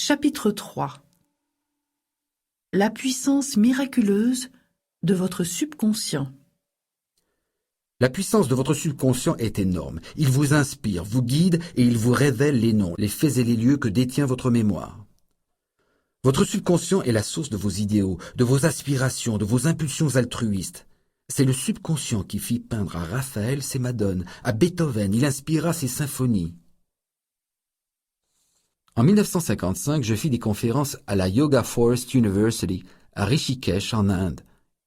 Chapitre 3. La puissance miraculeuse de votre subconscient. La puissance de votre subconscient est énorme. Il vous inspire, vous guide et il vous révèle les noms, les faits et les lieux que détient votre mémoire. Votre subconscient est la source de vos idéaux, de vos aspirations, de vos impulsions altruistes. C'est le subconscient qui fit peindre à Raphaël ses Madones, à Beethoven, il inspira ses symphonies. En 1955, je fis des conférences à la Yoga Forest University, à Rishikesh, en Inde,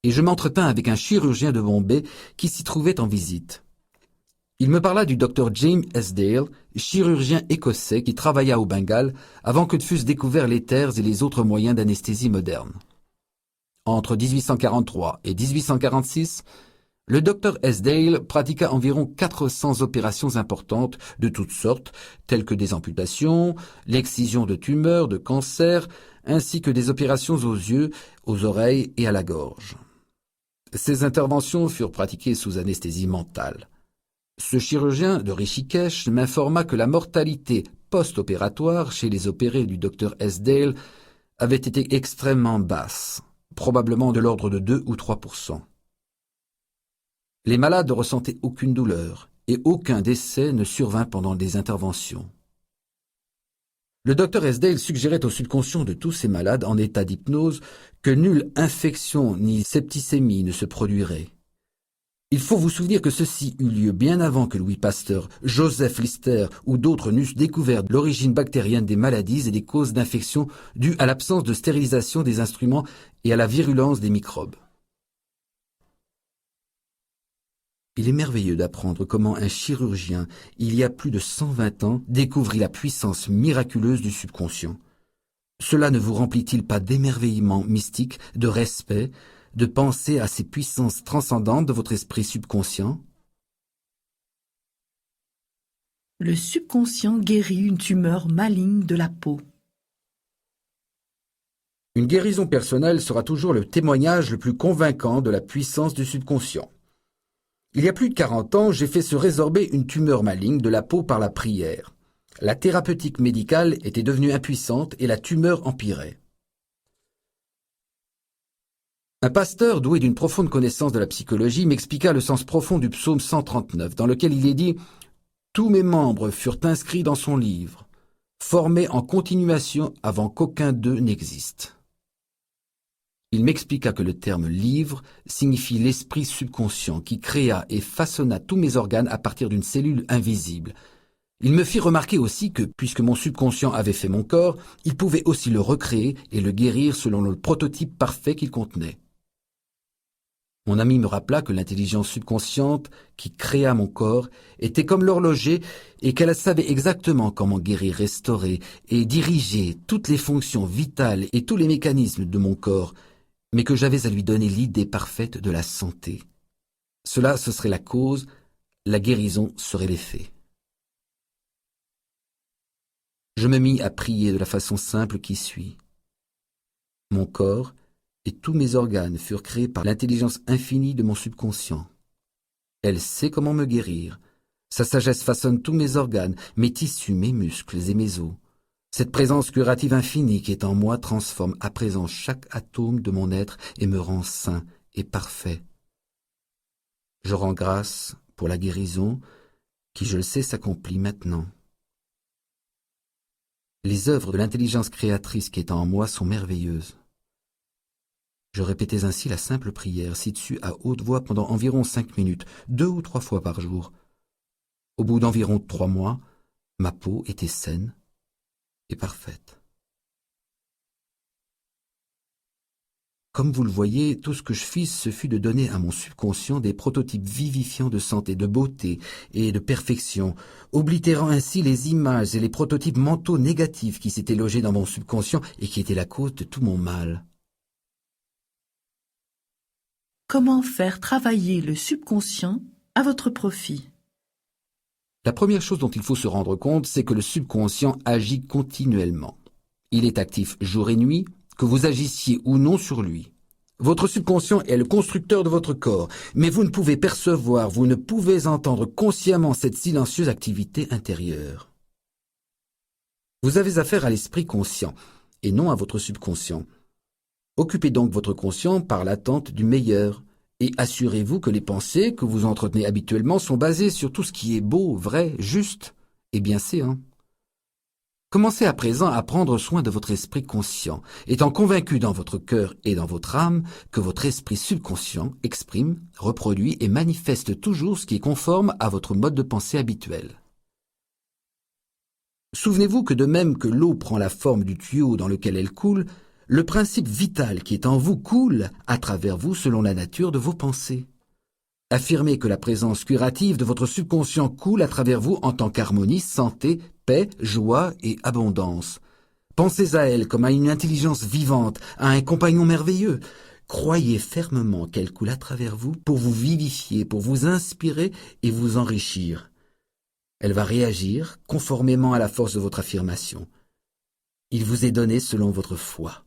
et je m'entretins avec un chirurgien de Bombay qui s'y trouvait en visite. Il me parla du Dr James Esdale, chirurgien écossais qui travailla au Bengale avant que fussent découverts l'éther et les autres moyens d'anesthésie moderne. Entre 1843 et 1846, le Dr Esdale pratiqua environ 400 opérations importantes de toutes sortes, telles que des amputations, l'excision de tumeurs, de cancers, ainsi que des opérations aux yeux, aux oreilles et à la gorge. Ces interventions furent pratiquées sous anesthésie mentale. Ce chirurgien de Rishikesh m'informa que la mortalité post-opératoire chez les opérés du Dr Esdale avait été extrêmement basse, probablement de l'ordre de 2 ou 3%. Les malades ne ressentaient aucune douleur et aucun décès ne survint pendant les interventions. Le Dr Esdale suggérait au subconscient de tous ces malades en état d'hypnose que nulle infection ni septicémie ne se produirait. Il faut vous souvenir que ceci eut lieu bien avant que Louis Pasteur, Joseph Lister ou d'autres n'eussent découvert l'origine bactérienne des maladies et des causes d'infection dues à l'absence de stérilisation des instruments et à la virulence des microbes. Il est merveilleux d'apprendre comment un chirurgien, il y a plus de 120 ans, découvrit la puissance miraculeuse du subconscient. Cela ne vous remplit-il pas d'émerveillement mystique, de respect, de penser à ces puissances transcendantes de votre esprit subconscient? Le subconscient guérit une tumeur maligne de la peau. Une guérison personnelle sera toujours le témoignage le plus convaincant de la puissance du subconscient. Il y a plus de 40 ans, j'ai fait se résorber une tumeur maligne de la peau par la prière. La thérapeutique médicale était devenue impuissante et la tumeur empirait. Un pasteur doué d'une profonde connaissance de la psychologie m'expliqua le sens profond du psaume 139, dans lequel il est dit « Tous mes membres furent inscrits dans son livre, formés en continuation avant qu'aucun d'eux n'existe. » Il m'expliqua que le terme « livre » signifie l'esprit subconscient qui créa et façonna tous mes organes à partir d'une cellule invisible. Il me fit remarquer aussi que, puisque mon subconscient avait fait mon corps, il pouvait aussi le recréer et le guérir selon le prototype parfait qu'il contenait. Mon ami me rappela que l'intelligence subconsciente qui créa mon corps était comme l'horloger et qu'elle savait exactement comment guérir, restaurer et diriger toutes les fonctions vitales et tous les mécanismes de mon corps, mais que j'avais à lui donner l'idée parfaite de la santé. Cela, ce serait la cause, la guérison serait l'effet. Je me mis à prier de la façon simple qui suit. Mon corps et tous mes organes furent créés par l'intelligence infinie de mon subconscient. Elle sait comment me guérir. Sa sagesse façonne tous mes organes, mes tissus, mes muscles et mes os. Cette présence curative infinie qui est en moi transforme à présent chaque atome de mon être et me rend sain et parfait. Je rends grâce pour la guérison qui, je le sais, s'accomplit maintenant. Les œuvres de l'intelligence créatrice qui est en moi sont merveilleuses. Je répétais ainsi la simple prière ci-dessus à haute voix pendant environ 5 minutes, 2 ou 3 fois par jour. Au bout d'environ 3 mois, ma peau était saine et parfaite. Comme vous le voyez, tout ce que je fis, ce fut de donner à mon subconscient des prototypes vivifiants de santé, de beauté et de perfection, oblitérant ainsi les images et les prototypes mentaux négatifs qui s'étaient logés dans mon subconscient et qui étaient la cause de tout mon mal. Comment faire travailler le subconscient à votre profit? La première chose dont il faut se rendre compte, c'est que le subconscient agit continuellement. Il est actif jour et nuit, que vous agissiez ou non sur lui. Votre subconscient est le constructeur de votre corps, mais vous ne pouvez percevoir, vous ne pouvez entendre consciemment cette silencieuse activité intérieure. Vous avez affaire à l'esprit conscient, et non à votre subconscient. Occupez donc votre conscient par l'attente du meilleur, et assurez-vous que les pensées que vous entretenez habituellement sont basées sur tout ce qui est beau, vrai, juste et bienséant. Commencez à présent à prendre soin de votre esprit conscient, étant convaincu dans votre cœur et dans votre âme que votre esprit subconscient exprime, reproduit et manifeste toujours ce qui est conforme à votre mode de pensée habituel. Souvenez-vous que de même que l'eau prend la forme du tuyau dans lequel elle coule, le principe vital qui est en vous coule à travers vous selon la nature de vos pensées. Affirmez que la présence curative de votre subconscient coule à travers vous en tant qu'harmonie, santé, paix, joie et abondance. Pensez à elle comme à une intelligence vivante, à un compagnon merveilleux. Croyez fermement qu'elle coule à travers vous pour vous vivifier, pour vous inspirer et vous enrichir. Elle va réagir conformément à la force de votre affirmation. Il vous est donné selon votre foi.